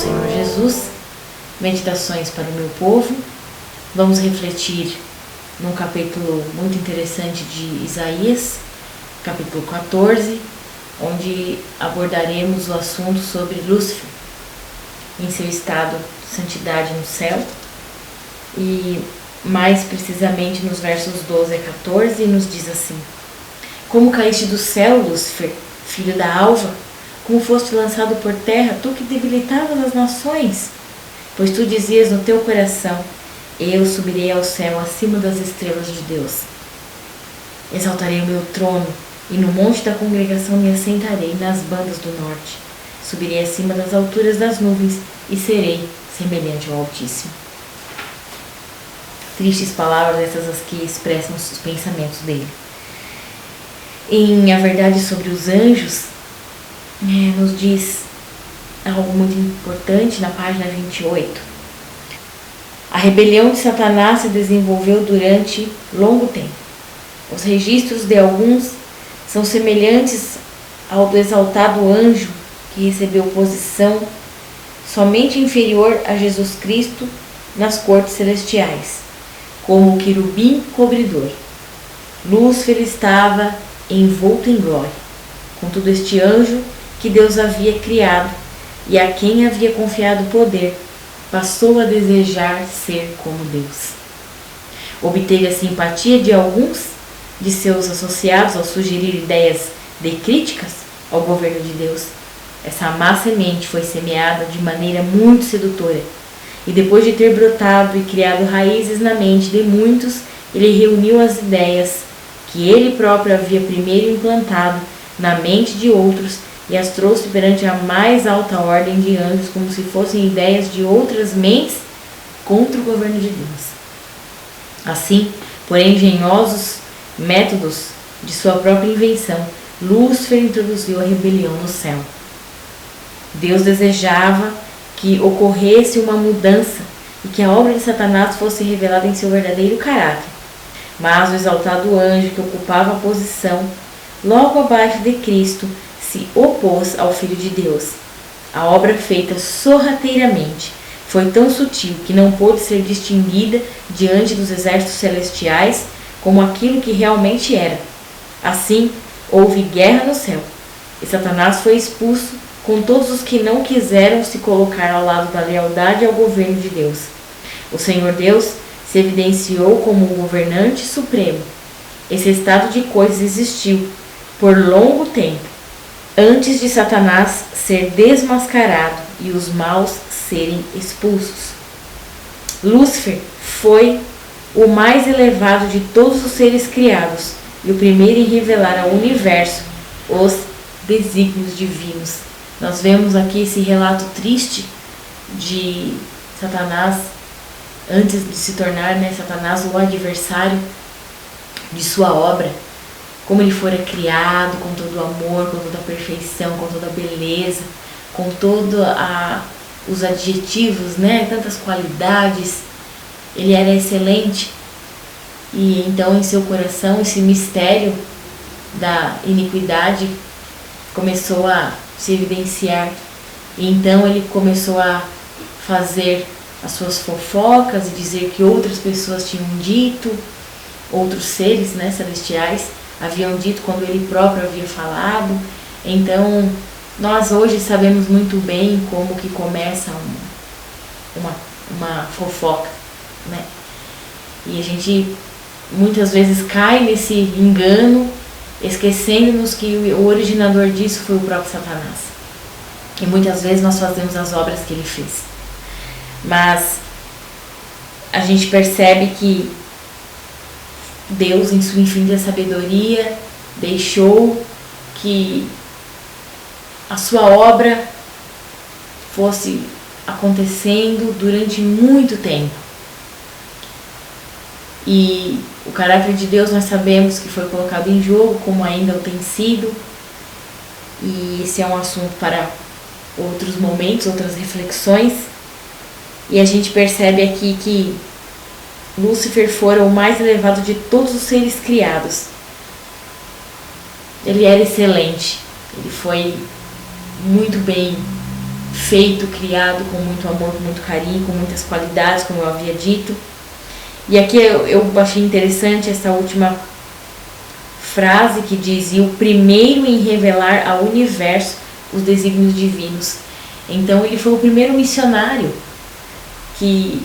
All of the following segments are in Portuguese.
Senhor Jesus, meditações para o meu povo. Vamos refletir num capítulo muito interessante de Isaías, capítulo 14, onde abordaremos o assunto sobre Lúcifer, em seu estado de santidade no céu, e mais precisamente nos versos 12 a 14, nos diz assim: Como caíste do céu, Lúcifer, filho da alva? Como foste lançado por terra, tu que debilitavas as nações? Pois tu dizias no teu coração: eu subirei ao céu acima das estrelas de Deus. Exaltarei o meu trono, e no monte da congregação me assentarei nas bandas do norte. Subirei acima das alturas das nuvens, e serei semelhante ao Altíssimo. Tristes palavras essas as que expressam os pensamentos dele. Em A Verdade sobre os Anjos, nos diz algo muito importante na página 28. A rebelião de Satanás se desenvolveu durante longo tempo. Os registros de alguns são semelhantes ao do exaltado anjo que recebeu posição somente inferior a Jesus Cristo nas cortes celestiais, como o querubim cobridor. Lúcifer estava envolto em glória. Contudo, este anjo que Deus havia criado e a quem havia confiado o poder, passou a desejar ser como Deus. Obteve a simpatia de alguns de seus associados ao sugerir ideias de críticas ao governo de Deus. Essa má semente foi semeada de maneira muito sedutora, e depois de ter brotado e criado raízes na mente de muitos, ele reuniu as ideias que ele próprio havia primeiro implantado na mente de outros e as trouxe perante a mais alta ordem de anjos, como se fossem ideias de outras mentes contra o governo de Deus. Assim, por engenhosos métodos de sua própria invenção, Lúcifer introduziu a rebelião no céu. Deus desejava que ocorresse uma mudança e que a obra de Satanás fosse revelada em seu verdadeiro caráter. Mas o exaltado anjo que ocupava a posição logo abaixo de Cristo se opôs ao Filho de Deus. A obra feita sorrateiramente foi tão sutil que não pôde ser distinguida diante dos exércitos celestiais como aquilo que realmente era. Assim, houve guerra no céu, e Satanás foi expulso com todos os que não quiseram se colocar ao lado da lealdade ao governo de Deus. O Senhor Deus se evidenciou como o governante supremo. Esse estado de coisas existiu por longo tempo, antes de Satanás ser desmascarado e os maus serem expulsos. Lúcifer foi o mais elevado de todos os seres criados e o primeiro em revelar ao universo os desígnios divinos. Nós vemos aqui esse relato triste de Satanás, antes de se tornar Satanás o adversário de sua obra, como ele fora criado com todo o amor, com toda a perfeição, com toda a beleza, com todos os adjetivos, tantas qualidades. Ele era excelente, e então em seu coração esse mistério da iniquidade começou a se evidenciar, e então ele começou a fazer as suas fofocas e dizer que outras pessoas tinham dito, outros seres celestiais haviam dito quando ele próprio havia falado. Então nós hoje sabemos muito bem como que começa uma fofoca, e a gente muitas vezes cai nesse engano, esquecendo-nos que o originador disso foi o próprio Satanás. E muitas vezes nós fazemos as obras que ele fez. Mas a gente percebe que Deus, em sua infinita sabedoria, deixou que a sua obra fosse acontecendo durante muito tempo. E o caráter de Deus nós sabemos que foi colocado em jogo, como ainda o tem sido. E esse é um assunto para outros momentos, outras reflexões. E a gente percebe aqui que Lúcifer fora o mais elevado de todos os seres criados. Ele era excelente, ele foi muito bem feito, criado com muito amor, com muito carinho, com muitas qualidades, como eu havia dito. E aqui eu achei interessante essa última frase que diz: e o primeiro em revelar ao universo os desígnios divinos. Então ele foi o primeiro missionário que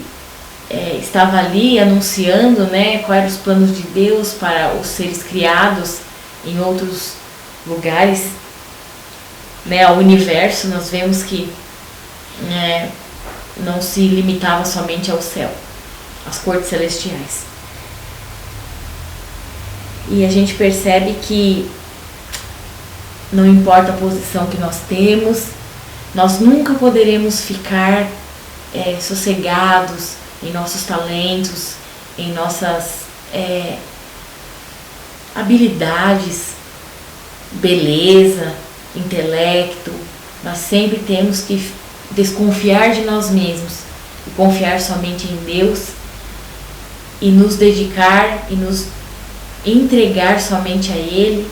estava ali anunciando, né, quais eram os planos de Deus para os seres criados em outros lugares, né, ao universo. Nós vemos que não se limitava somente ao céu, às cortes celestiais. E a gente percebe que não importa a posição que nós temos, nós nunca poderemos ficar sossegados em nossos talentos, em nossas habilidades, beleza, intelecto. Nós sempre temos que desconfiar de nós mesmos e confiar somente em Deus e nos dedicar e nos entregar somente a Ele,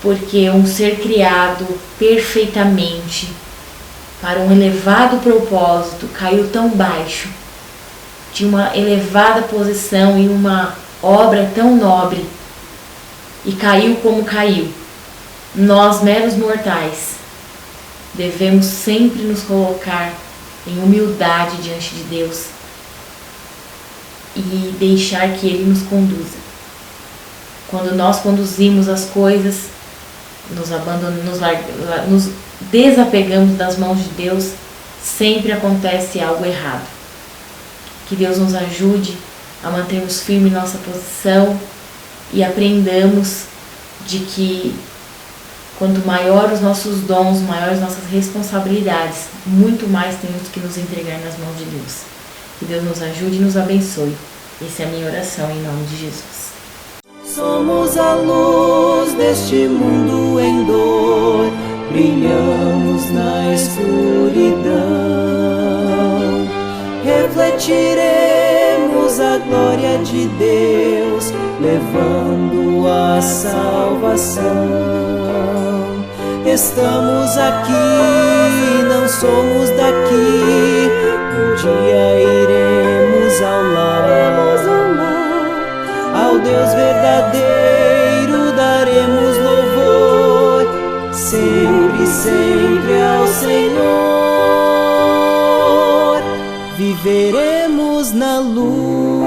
porque um ser criado perfeitamente para um elevado propósito caiu tão baixo, de uma elevada posição em uma obra tão nobre, e caiu como caiu. Nós, meros mortais, devemos sempre nos colocar em humildade diante de Deus e deixar que Ele nos conduza. Quando nós conduzimos as coisas, nos desapegamos das mãos de Deus, sempre acontece algo errado. Que Deus nos ajude a mantermos firme nossa posição e aprendamos de que quanto maior os nossos dons, maiores nossas responsabilidades, muito mais temos que nos entregar nas mãos de Deus. Que Deus nos ajude e nos abençoe. Essa é a minha oração em nome de Jesus. Somos a luz deste mundo em dor, brilhamos na escuridão. Refletiremos a glória de Deus, levando a salvação. Estamos aqui, não somos daqui, um dia iremos ao lar. Ao Deus verdadeiro daremos louvor, sempre, sempre ao Senhor. Viveremos na luz.